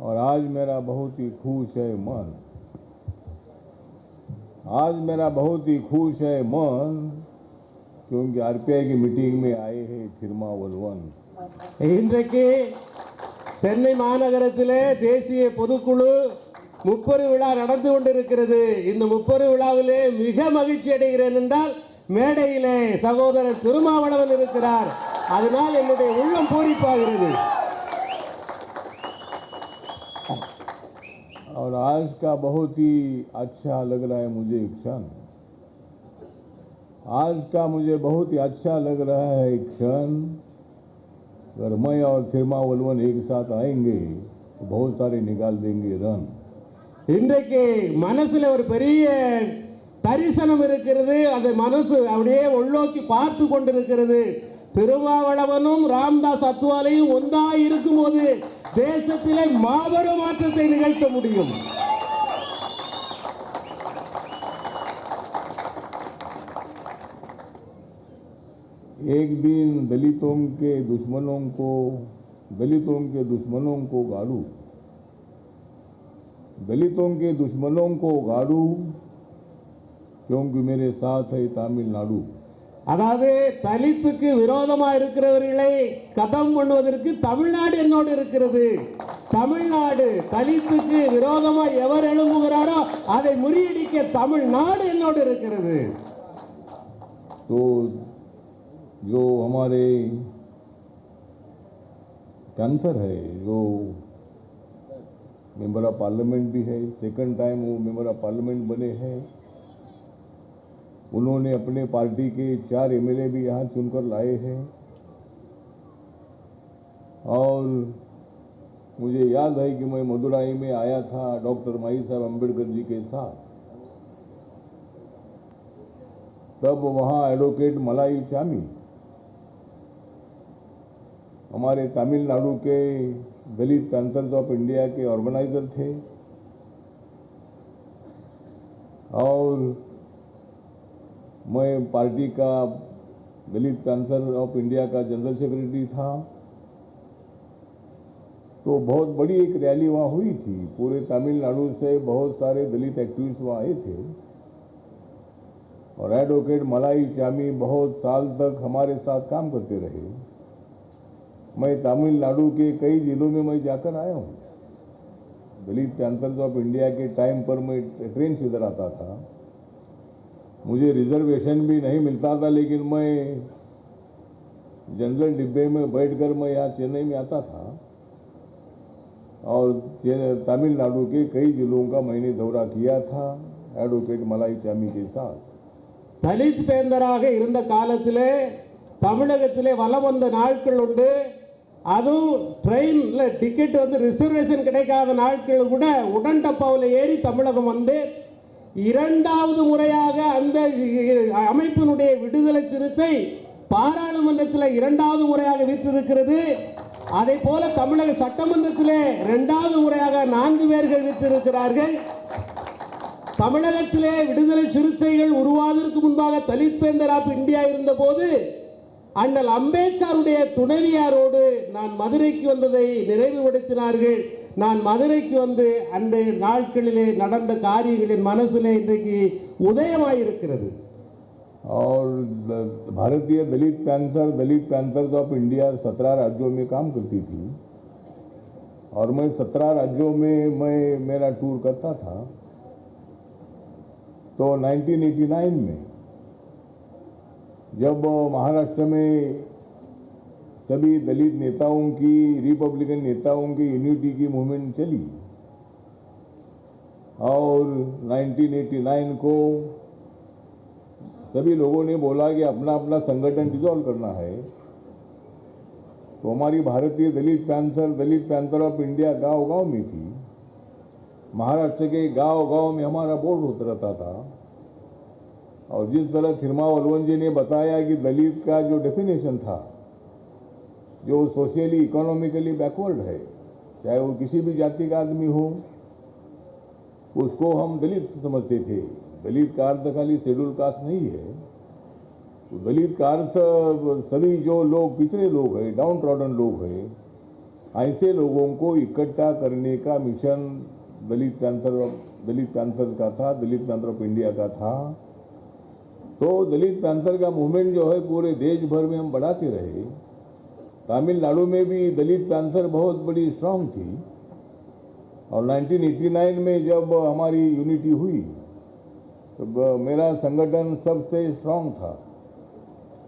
और आज मेरा बहुत ही खुश है मन, आज मेरा बहुत ही खुश है मन, क्योंकि आरपीआई की मीटिंग में आए हैं திருமாவளவன். இன்றைக்கு சென்னை மாநகரத்திலே தேசிய பொதுக்குழு முப்பெரு விழா நடந்து கொண்டிருக்கிறது. இந்த முப்பெரு விழாவிலே மிக மகிழ்ச்சி அடைகிறேன் என்றால் மேடையிலே சகோதரர் திருமாவளவன் இருக்கிறார். அதனால் என்னுடைய உள்ளம் பூரிப்பாகிறது. और आज का बहुत ही अच्छा लग रहा है मुझे क्षण, आज का मुझे बहुत ही अच्छा लग रहा है क्षण. अगर मैं और திருமாவளவன் एक साथ आएंगे तो बहुत सारे निकाल देंगे रन. இன்றைக்கு மனசுல ஒரு பெரிய தரிசனம் இருக்கிறது. அந்த மனசு அப்படியே உள்நோக்கி பார்த்து கொண்டிருக்கிறது. திருமாவளவனும் ராம்தாஸ் அத்வாலேயும் ஒன்றாய் இருக்கும்போது தேசத்திலே மாபெரும் மாற்றத்தை நிகழ்த்த முடியும். एक दिन दलितों के दुश्मनों को गाड़ू, दलितों के दुश्मनों को गाड़ू, क्योंकि मेरे साथ है तमिलनाडु. அதாவது தலித்துக்கு விரோதமாக இருக்கிறவர்களை கதம் பண்ணுவதற்கு தமிழ்நாடு என்னோடு இருக்கிறது. தமிழ்நாடு தலித்துக்கு விரோதமாக எவர் எழும்புகிறாரோ அதை முறியடிக்க தமிழ்நாடு என்னோடு இருக்கிறது. तो जो हमारे कैंसर है, जो मेंबर ऑफ पार्लियामेंट भी है, सेकंड टाइम वो मेंबर ऑफ पार्लियामेंट बने हैं, उन्होंने अपने पार्टी के 4 एमएलए भी यहाँ चुनकर लाए हैं. और मुझे याद है कि मैं मदुराई में आया था डॉक्टर माई साहब अम्बेडकर जी के साथ. तब वहाँ एडवोकेट मलाई चामी हमारे तमिलनाडु के दलित पैंथर्स ऑफ इंडिया के ऑर्गेनाइजर थे. और मैं पार्टी का दलित पैंथर ऑफ इंडिया का जनरल सेक्रेटरी था. तो बहुत बड़ी एक रैली वहाँ हुई थी. पूरे तमिलनाडु से बहुत सारे दलित एक्टिविस्ट वहाँ आए थे. और एडवोकेट मलाई चामी बहुत साल तक हमारे साथ काम करते रहे. मैं तमिलनाडु के कई जिलों में मैं जाकर आया हूँ. दलित पैंथर्स ऑफ इंडिया के टाइम पर मैं ट्रेन से इधर आता था. मुझे रिजर्वेशन भी नहीं मिलता था, लेकिन मैं जनरल डिब्बे में बैठकर मैं यहाँ चेन्नई में आता था. और तमिलनाडु के कई जिलों का मैंने दौरा किया था एडवोकेट मलाई चामी के साथ. தலித் பேந்தராக இருந்த காலத்திலே தமிழகத்திலே வலம் வந்த நாட்கள் உண்டு. அதுவும் ட்ரெயினில் டிக்கெட் ரிசர்வேஷன் கிடைக்காத நாட்கள் கூட உடன் டப்பாவில் ஏறி தமிழகம் வந்து இரண்டாவது முறையாக அந்த அமைப்பினுடைய விடுதலை சிறுத்தை பாராளுமன்றத்தில் இரண்டாவது முறையாக வீற்றிருக்கிறது. அதே போல தமிழக சட்டமன்றத்திலே இரண்டாவது முறையாக 4 பேர்கள் வீற்றிருக்கிறார்கள். தமிழகத்திலே விடுதலை சிறுத்தைகள் உருவாவதற்கு முன்பாக தலித் பேந்தர் ஆஃப் இந்தியா இருந்தபோது அண்ணல் அம்பேத்கருடைய துணைவியாரோடு நான் மதுரைக்கு வந்ததை நினைவுபடுத்தினார்கள். நான் மதுரைக்கு வந்து அந்த நாட்களிலே நடந்த காரியங்களின் மனசிலே இன்றைக்கு உதயமாயிருக்கிறது. और भारतीय दलित पैंथर्स ऑफ इंडिया 17 राज्यों में काम करती थी. और मैं 17 राज्यों में मेरा टूर करता था. तो 1989 में जब महाराष्ट्र में सभी दलित नेताओं की, रिपब्लिकन नेताओं की यूनिटी की मूवमेंट चली, और 1989 को सभी लोगों ने बोला कि अपना अपना संगठन डिसॉल्व करना है. तो हमारी भारतीय दलित पैंथर ऑफ इंडिया गांव में थी. महाराष्ट्र के गांव में हमारा बोर्ड होता रहता था. और जिस तरह திருமாவளவன் जी ने बताया कि दलित का जो डेफिनेशन था, जो सोशली इकोनॉमिकली बैकवर्ड है, चाहे वो किसी भी जाति का आदमी हो, उसको हम दलित समझते थे. दलित का अर्थ खाली शेड्यूल कास्ट नहीं है. तो दलित का अर्थ सभी जो लोग पिछड़े लोग हैं, डाउन ट्रॉडन लोग हैं, ऐसे लोगों को इकट्ठा करने का मिशन दलित पैंथर का था, दलित पैंथर ऑफ इंडिया का था। तो दलित पैंथर का मूवमेंट जो है पूरे देश भर में हम बढ़ाते रहे। तमिलनाडु में भी दलित पैंथर बहुत बड़ी स्ट्रांग थी, और 1989 में जब हमारी यूनिटी हुई तो मेरा संगठन सबसे स्ट्रांग था।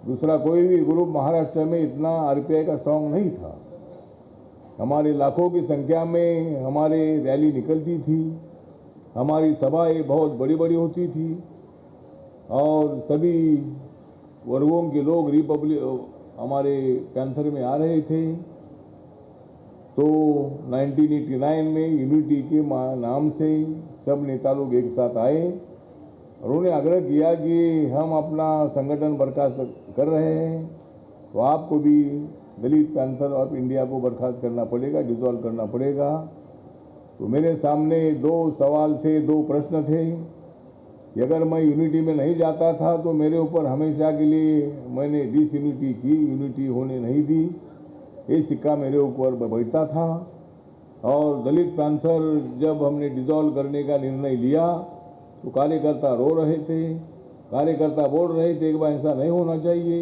दूसरा कोई भी ग्रुप महाराष्ट्र में इतना आरपीआई का स्ट्रांग नहीं था। हमारे लाखों की संख्या में हमारे रैली निकलती थी, हमारी सभाएं बहुत बड़ी बड़ी होती थी, और सभी वर्गों के लोग हमारे पैंथर में आ रहे थे। तो 1989 में यूनिटी के नाम से सब नेता लोग एक साथ आए और उन्होंने आग्रह किया कि हम अपना संगठन बर्खास्त कर रहे हैं, तो आपको भी दलित पैंथर ऑफ इंडिया को बर्खास्त करना पड़ेगा, डिसॉल्व करना पड़ेगा। तो मेरे सामने दो सवाल थे, दो प्रश्न थे कि अगर मैं यूनिटी में नहीं जाता था तो मेरे ऊपर हमेशा के लिए मैंने डिसयूनिटी की, यूनिटी होने नहीं दी, ये सिक्का मेरे ऊपर बैठता था। और दलित पैंथर जब हमने डिसॉल्व करने का निर्णय लिया तो कार्यकर्ता रो रहे थे, कार्यकर्ता बोल रहे थे कि भाई ऐसा नहीं होना चाहिए।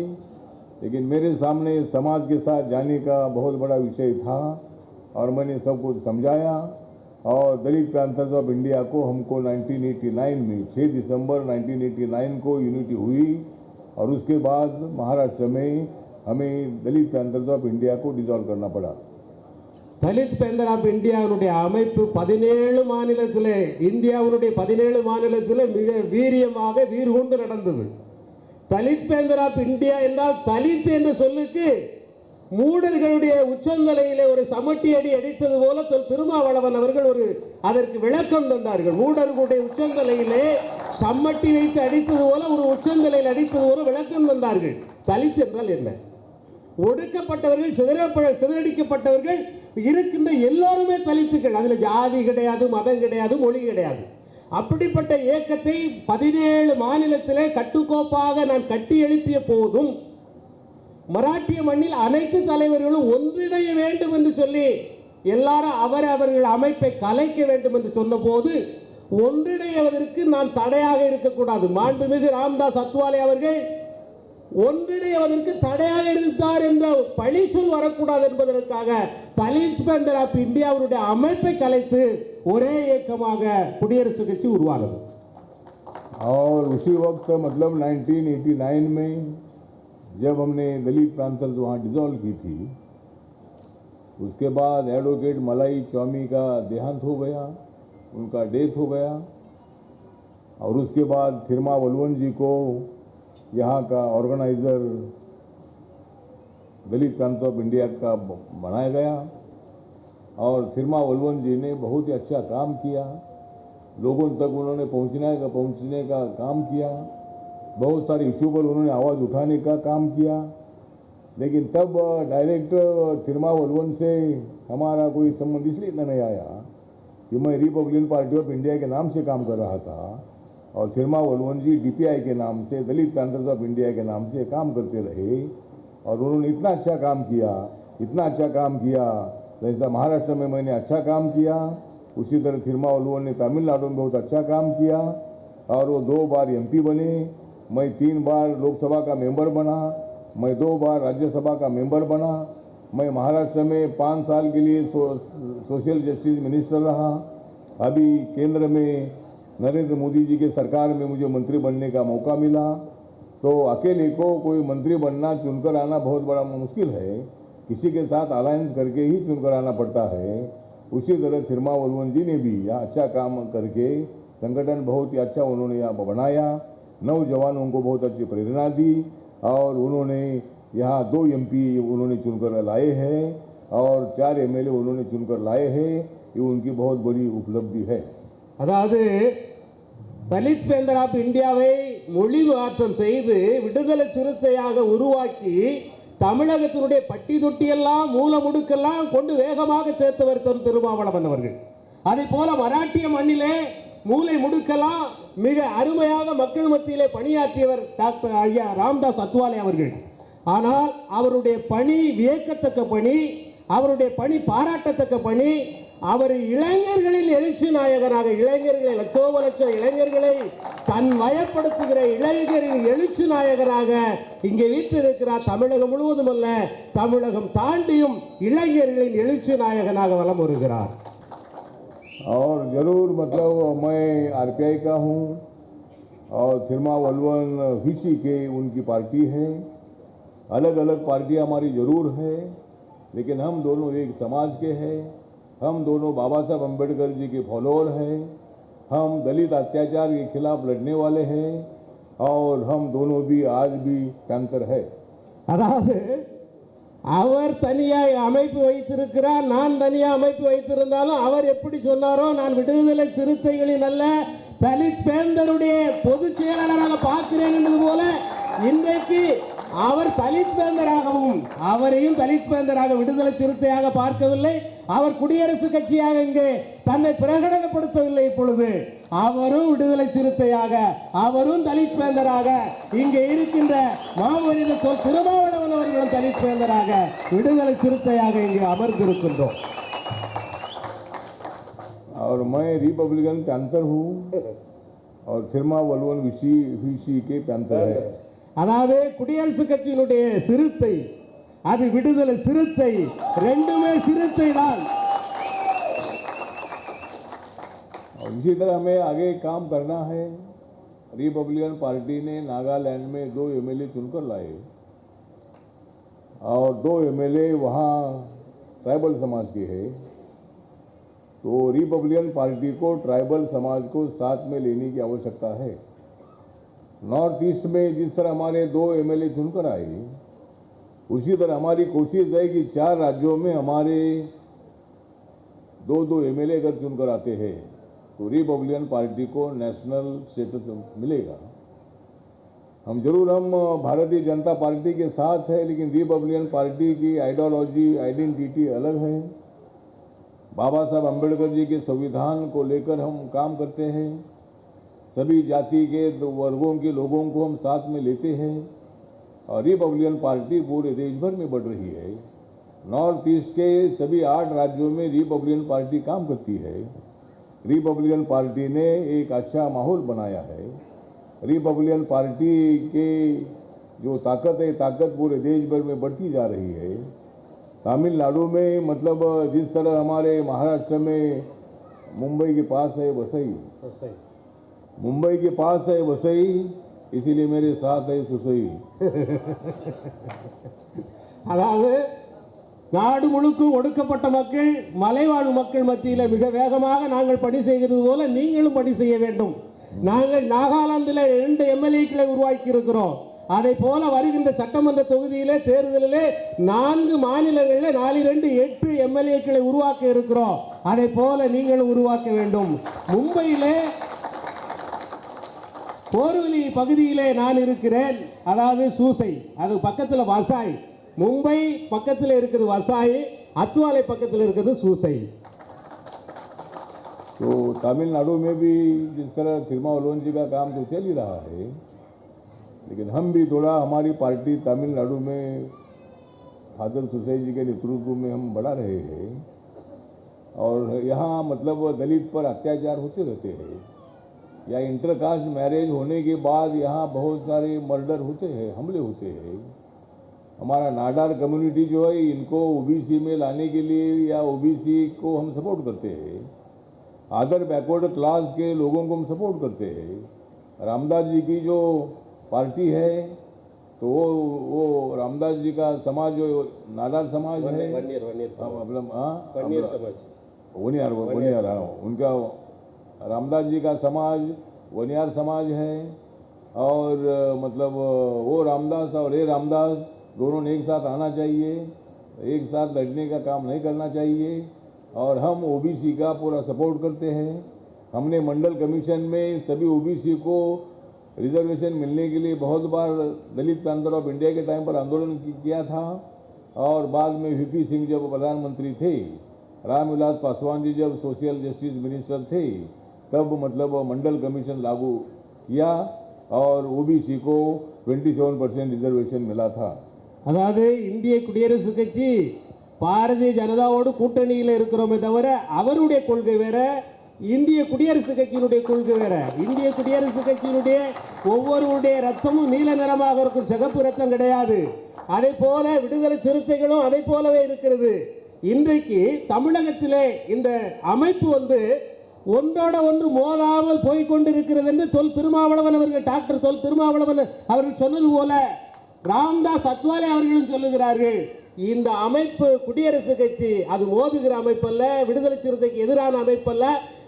लेकिन मेरे सामने समाज के साथ जाने का बहुत बड़ा विषय था और मैंने सब कुछ समझाया। और दलित पैंथर्स ऑफ इंडिया को हमको 1989 में 6 दिसंबर 1989 को यूनिटी हुई, और उसके बाद महाराष्ट्र में हमें दलित पैंथर्स ऑफ इंडिया को डिसॉल्व करना पड़ा। தலித் பேந்தர் ஆஃப் இந்தியாவுடைய அமைப்பு 17 மாநிலத்திலே, இந்தியாவுடைய 17 மாநிலத்திலே மிக வீரியமாக வீர்கொண்டு நடந்தது. தலித் பேந்தர் ஆஃப் இந்தியா என்றால் தலித் என்ற சொல்லுக்கு மூடர்களுடைய உச்சந்தலையிலே ஒரு சமட்டி அடி அடித்தது போல திருமாவளவன் அவர்கள் அதற்கு விளக்கம் தந்தார்கள். மூடர்களுடைய உச்சந்தலையிலே சம்மட்டி வைத்து அடித்தது போல ஒரு உச்சந்தலையில் அடித்தது போல விளக்கம் தந்தார்கள். தலித் என்றால் என்ன? ஒடுக்கப்பட்டவர்கள், சிதறடிக்கப்பட்டவர்கள் இருக்கின்ற எல்லோருமே தலித்துக்கள். அதில் ஜாதி கிடையாது, மதம் கிடையாது, மொழி கிடையாது. அப்படிப்பட்ட இயக்கத்தை 17 மாநிலத்திலே கட்டுக்கோப்பாக நான் கட்டி எழுப்பிய போதும் மராட்டிய மண்ணில் அனைத்து தலைவர்களும் ஒன்றிணைய வேண்டும் என்று சொல்லி எல்லாரும் அவர்கள் அமைப்பை கலைக்க வேண்டும் என்று சொன்ன போது ஒன்றிணைவதற்கு நான் தடையாக இருக்கக்கூடாது. மாண்புமிகு ராம்தாஸ் அத்வாலே அவர்கள் ஒன்றிணைவதற்கு தடையாக இருந்தார் என்ற பழி சொல் வரக்கூடாது என்பதற்காக தலித் பேந்தர் ஆஃப் இந்தியாவுடைய அமைப்பை கலைத்து ஒரே இயக்கமாக குடியரசுக் கட்சி உருவானது. और उसी वक्त मतलब 1989 में जब हमने दलित पैंथर्स वहाँ डिसॉल्व की थी, उसके बाद एडवोकेट मलाई चौमी का देहांत हो गया, उनका डेथ हो गया। और उसके बाद थिरमा वलवन जी को यहाँ का organiser Dalit panther of India का बनाया गया। और थिरमा वलवन जी ने बहुत ही अच्छा काम किया, लोगों तक उन्होंने पहुँचने का काम किया, बहुत सारे इशू पर उन्होंने आवाज़ उठाने का काम किया। लेकिन तब डायरेक्ट थिरमा वलवन से हमारा कोई संबंध इसलिए इतना नहीं आया कि मैं रिपब्लिकन पार्टी ऑफ इंडिया के नाम से काम कर रहा था और थिरमा वलवन जी डीपीआई के नाम से, दलित पैंथर्स ऑफ इंडिया के नाम से काम करते रहे। और उन्होंने इतना अच्छा काम किया, इतना अच्छा काम किया, जैसा महाराष्ट्र में मैंने अच्छा काम किया, उसी तरह थिरमा वलवन ने तमिलनाडु में बहुत अच्छा काम किया। और वो 2 बार एमपी बने, मैं 3 बार लोकसभा का मेंबर बना, मैं 2 बार राज्यसभा का मेंबर बना, मैं महाराष्ट्र में 5 साल के लिए सोशल जस्टिस मिनिस्टर रहा। अभी केंद्र में नरेंद्र मोदी जी के सरकार में मुझे मंत्री बनने का मौका मिला। तो अकेले को कोई मंत्री बनना, चुनकर आना बहुत बड़ा मुश्किल है, किसी के साथ अलायंस करके ही चुनकर आना पड़ता है। उसी तरह थिरमा वलवन जी ने भी यहाँ अच्छा काम करके संगठन बहुत ही अच्छा उन्होंने यहाँ बनाया, नौजवानों को बहुत अच्छी प्रेरणा दी, और उन्होंने यहाँ 2 एमपी उन्होंने चुनकर लाए हैं और 4 एमएलए उन्होंने चुनकर लाए हैं। ये उनकी बहुत बड़ी उपलब्धि है। அதாவது தலித் பேந்தர் ஆஃப் இந்தியாவை மொழி மாற்றம் செய்து விடுதலை சிறுத்தையாக உருவாக்கி தமிழகத்தினுடைய பட்டி தொட்டியெல்லாம் மூல முடுக்கெல்லாம் கொண்டு வேகமாக சேர்த்தவர் திருமாவளவன் அவர்கள். அதே போல மராட்டிய மண்ணிலே மூலை முடுக்கெல்லாம் மிக அருமையாக மக்கள் மத்தியிலே பணியாற்றியவர் டாக்டர் ஐயா ராம்தாஸ் அத்வாலே அவர்கள். ஆனால் அவருடைய பணி வியக்கத்தக்க பணி. அவருடைய பணி பாராட்டத்தக்க பணி. அவர் இளைஞர்களின் எழுச்சி நாயகனாக, இளைஞர்களை லட்சோப லட்சம் இளைஞர்களை தன் வயப்படுத்துகிற இளைஞரின் எழுச்சி நாயகனாக இங்கே வீற்றிருக்கிறார். தமிழகம் முழுவதும் அல்ல, தமிழகம் தாண்டியும் இளைஞர்களின் எழுச்சி நாயகனாக வலம் வருகிறார். और ज़रूर मतलब मैं आरपीआई का हूँ और थिरमावलवन वीसी के उनकी पार्टी है. अलग अलग पार्टियाँ हमारी ज़रूर है, लेकिन हम दोनों एक समाज के हैं. हम दोनों बाबा साहब अम्बेडकर जी के फॉलोअर हैं. हम दलित अत्याचार के खिलाफ लड़ने वाले हैं और हम दोनों भी आज भी पैंथर है. அதாவது அவர் தனியாய் அமைப்பு வைத்திருக்கிறார், நான் தனியாக அமைப்பு வைத்திருந்தாலும் அவர் எப்படி சொன்னாரோ, நான் விடுதலை சிறுத்தைகளின் அல்ல தலித் பேந்தருடைய பொதுச் செயலாளராக பார்க்கிறேன் என்பது போல இன்றைக்கு அவர் தலித் பேந்தராகவும், அவரையும் தலித் பேந்தராக விடுதலை சிறுத்தையாக பார்க்கவில்லை. அவர் குடியரசுக் கட்சியாக இங்கே தன்னை பிரகடனப்படுத்தவில்லை. இப்பொழுது அவரும் விடுதலை சிறுத்தையாக, அவரும் தலித் பேந்தராக, இங்கே இருக்கின்ற மாமனித திருமாவளவன் அவர்களும் தலித் பேந்தராக, விடுதலை சிறுத்தையாக இங்கே அமர்ந்திருக்கின்றோம். और मैं रिपब्लिकन पैंथर हूँ और थिरमावलवन वीसी के पैंथर है. அதாவது குடியரசுக் கட்சியினுடைய சிறுத்தை, அது விடுதலை சிறுத்தை, ரெண்டுமே சிறுத்தை தான். और इसी तरह हमें आगे काम करना है. रिपब्लिकन पार्टी ने नागालैंड में 2 एमएलए चुनकर लाए और 2 एमएलए वहाँ ट्राइबल समाज के हैं. तो रिपब्लिकन पार्टी को ट्राइबल समाज को साथ में लेने की आवश्यकता है. नॉर्थ ईस्ट में जिस तरह हमारे 2 एमएलए चुनकर आए, उसी तरह हमारी कोशिश है कि 4 राज्यों में हमारे 2 एमएलए अगर चुनकर आते हैं तो रिपब्लिकन पार्टी को नेशनल स्टेटस मिलेगा. हम जरूर हम भारतीय जनता पार्टी के साथ है, लेकिन रिपब्लिकन पार्टी की आइडियोलॉजी आइडेंटिटी अलग है. बाबा साहब अम्बेडकर जी के संविधान को लेकर हम काम करते हैं. सभी जाति के वर्गों के लोगों को हम साथ में लेते हैं और रिपब्लिकन पार्टी पूरे देश भर में बढ़ रही है. नॉर्थ ईस्ट के सभी 8 राज्यों में रिपब्लिकन पार्टी काम करती है. रिपब्लिकन पार्टी ने एक अच्छा माहौल बनाया है. रिपब्लिकन पार्टी के जो ताकत है, ताकत पूरे देश भर में बढ़ती जा रही है. तमिलनाडु में मतलब जिस तरह हमारे महाराष्ट्र में मुंबई के पास है वसई, मुंबई के पास है वसई, इसीलिए मेरे साथ है सुसई. அதாவது நாடு முழுக்கும் ஒடுக்கப்பட்ட மக்கள், மலைவாழ் மக்கள் மத்தியில் மிக வேகமாக நாங்கள் பணி செய்கிறது போல நீங்களும் பணி செய்ய வேண்டும். நாங்கள் நாகாலாந்தில் 2 எம்எல்ஏக்களை உருவாக்கி இருக்கிறோம். அதை போல வருகின்ற சட்டமன்ற தொகுதியிலே தேர்தலிலே 4 மாநிலங்களில் 4 8 எம்எல்ஏக்களை உருவாக்க இருக்கிறோம். அதை போல நீங்களும் உருவாக்க வேண்டும். மும்பையிலே போர்வெளி பகுதியிலே நான் இருக்கிறேன். அதாவது சூசை, அது பக்கத்தில் வசாய். மும்பை பக்கத்தில் இருக்குது வசாய், அத்வாலை பக்கத்தில் இருக்குது சூசை. तो तमिलनाडु में भी जिस तरह थिरमावलवन जी का काम तो चल ही रहा है, लेकिन हम भी थोड़ा हमारी पार्टी तमिलनाडु में फादर सुसई जी के नेतृत्व में हम बढ़ा रहे हैं. और यहाँ मतलब दलित पर अत्याचार होते रहते हैं, या इंटरकास्ट मैरिज होने के बाद यहाँ बहुत सारे मर्डर होते हैं, हमले होते हैं. हमारा नाडार कम्युनिटी जो है, इनको ओबीसी में लाने के लिए या ओबीसी को हम सपोर्ट करते हैं. अदर बैकवर्ड क्लास के लोगों को हम सपोर्ट करते हैं. रामदास जी की जो पार्टी है, तो वो रामदास जी का समाज जो नाडार समाज है, वनियार, उनका रामदास जी का समाज वनियार समाज है. और मतलब वो रामदास और ये रामदास दोनों ने एक साथ आना चाहिए, एक साथ लड़ने का काम नहीं करना चाहिए. और हम ओबीसी का पूरा सपोर्ट करते हैं. हमने मंडल कमीशन में सभी ओबीसी को रिजर्वेशन मिलने के लिए बहुत बार दलित पैंथर ऑफ इंडिया के टाइम पर आंदोलन किया था. और बाद में वीपी सिंह जब प्रधानमंत्री थे, रामविलास पासवान जी जब सोशल जस्टिस मिनिस्टर थे, तब मतलब मंडल कमीशन लागू किया और ओबीसी को 27% रिजर्वेशन मिला था. அதாவது இந்திய குடியரசுக் கட்சி பாரதிய ஜனதாவோடு கூட்டணியில் இருக்கிறோமே தவிர அவருடைய கொள்கை வேற, இந்திய குடியரசு கட்சியினுடைய கொள்கை வேற. இந்திய குடியரசு கட்சியினுடைய ஒவ்வொருடைய ரத்தமும் நீல நிறமாக இருக்கும், சிகப்பு ரத்தம் கிடையாது. அதே போல விடுதலை சிறுத்தைகளும் அதை போலவே இருக்கிறது. இன்றைக்கு தமிழகத்திலே இந்த அமைப்பு ஒன்றோட ஒன்று மோதாமல் போய்கொண்டிருக்கிறது என்று திருமாவளவன் அவர்கள், டாக்டர் திருமாவளவன் அவர்கள் சொன்னது போல ராம்தாஸ் அத்வாலே அவர்களும் சொல்லுகிறார்கள். இந்த அமைப்பு குடியரசு கட்சி அது மோதுகிற அமைப்பல்ல, விடுதலை சிறுத்தைக்கு எதிரான அமைப்பல்ல,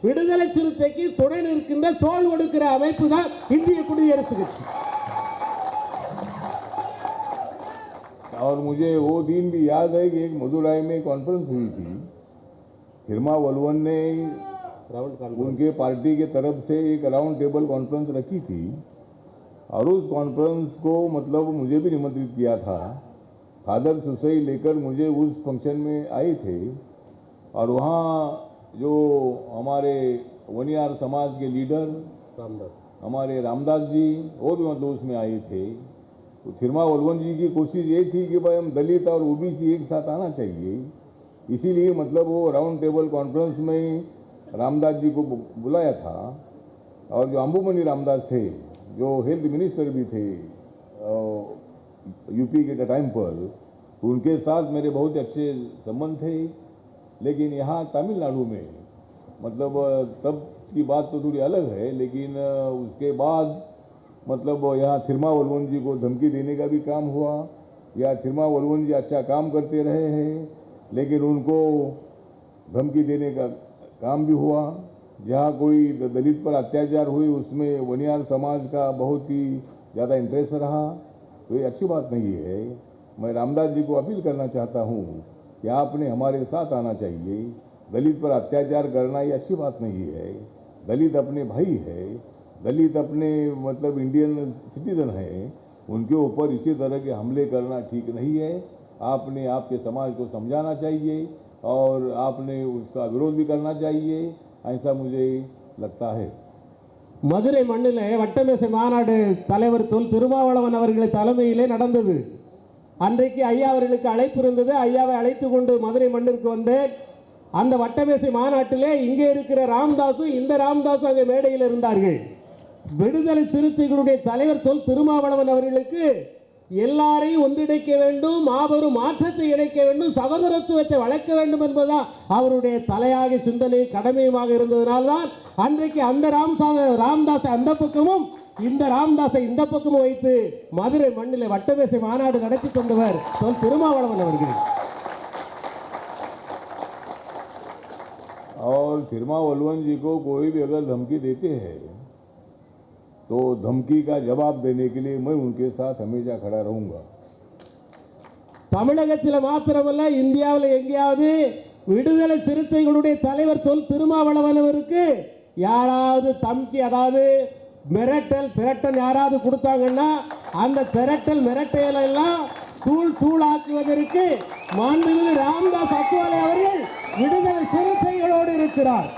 விடுதலை சிறுத்தைக்கு துணை நிற்கின்ற தோள் கொடுக்கிற அமைப்பு தான் இந்திய குடியரசு கட்சி. और मुझे वो दिन भी याद है कि एक मदुराई में कॉन्फ्रेंस हुई थी, हिरमा वलवन ने उनके पार्टी के तरफ से एक राउंड टेबल कॉन्फ्रेंस रखी थी और उस कॉन्फ्रेंस को मतलब मुझे भी निमंत्रित किया था। फादर सुसई लेकर मुझे उस फंक्शन में आए थे और वहाँ जो हमारे वनियार समाज के लीडर हमारे रामदास जी वो भी मतलब उसमें आए थे। तो थिरमा वलवन जी की कोशिश ये थी कि भाई हम दलित और ओबीसी एक साथ आना चाहिए, इसीलिए मतलब वो राउंड टेबल कॉन्फ्रेंस में रामदास जी को बुलाया था। और जो अंबुमनी रामदास थे जो हेल्थ मिनिस्टर भी थे यूपी के टाइम पर, उनके साथ मेरे बहुत अच्छे संबंध थे। लेकिन यहाँ तमिलनाडु में मतलब तब की बात तो थोड़ी अलग है, लेकिन उसके बाद मतलब यहाँ थिरमा वलवन जी को धमकी देने का भी काम हुआ, या थिरमा वलवन जी अच्छा काम करते रहे हैं लेकिन उनको धमकी देने का काम भी हुआ। जहाँ कोई दलित पर अत्याचार हुए उसमें वनियार समाज का बहुत ही ज़्यादा इंटरेस्ट रहा, तो ये अच्छी बात नहीं है। मैं रामदास जी को अपील करना चाहता हूँ कि आपने हमारे साथ आना चाहिए। दलित पर अत्याचार करना ये अच्छी बात नहीं है। दलित अपने भाई है, दलित अपने मतलब इंडियन सिटीजन है, उनके ऊपर इसी तरह के हमले करना ठीक नहीं है। आपने आपके समाज को समझाना चाहिए और आपने उसका विरोध भी करना चाहिए, ऐसा मुझे लगता है। மதுரை மண்ணிலே வட்டமேசை மாநாடு தலைவர் திருமாவளவன் அவர்கள் தலைமையிலே நடந்தது. அன்றைக்கு ஐயா அவர்களுக்கு அழைப்பு இருந்தது. ஐயாவை அழைத்து கொண்டு மதுரை மண்ணிற்கு வந்தேன். அந்த வட்டமேசை மாநாட்டிலே இங்கே இருக்கிற ராம்தாஸும் இந்த ராம்தாஸும் அங்கே மேடையில் இருந்தார்கள். விடுதலை சிறுத்தைகளுடைய தலைவர் திருமாவளவன் அவர்களுக்கு எல்லாரையும் ஒன்றிணைக்க வேண்டும், மாபெரும் மாற்றத்தை இணைக்க வேண்டும், சகோதரத்துவத்தை வளர்க்க வேண்டும் என்பதுதான் அவருடைய தலையாகிய சிந்தனை கடமையுமாக இருந்ததனால்தான் அன்றைக்கு அந்த ராம்தாஸை அந்த பக்கமும் இந்த ராம்தாஸை இந்த பக்கமும் வைத்து மதுரை மண்ணிலே வட்டமேசை மாநாடு நடத்தி கொண்டவர் திருமாவளவன் அவர்கள். और थिरमा वलवन जी को कोई भी अगर धमकी देते हैं तो धमकी का जवाब देने के लिए मैं उनके साथ हमेशा खड़ा रहूंगा। தமிழகத்தில் மாத்திரமல்ல, இந்தியாவில் எங்கேயாவது விடுதலை சிறுத்தைகளுடைய தலைவர் திருமாவளவன் அவருக்கு யாராவது தம்கி, அதாவது மிரட்டல் யாராவது கொடுத்தாங்கன்னா அந்த மிரட்டல் எல்லாம் தூளாக்குவதற்கு மாண்புமிகு ராம்தாஸ் அத்வாலே அவர்கள் விடுதலை சிறுத்தைகளோடு இருக்கிறார்.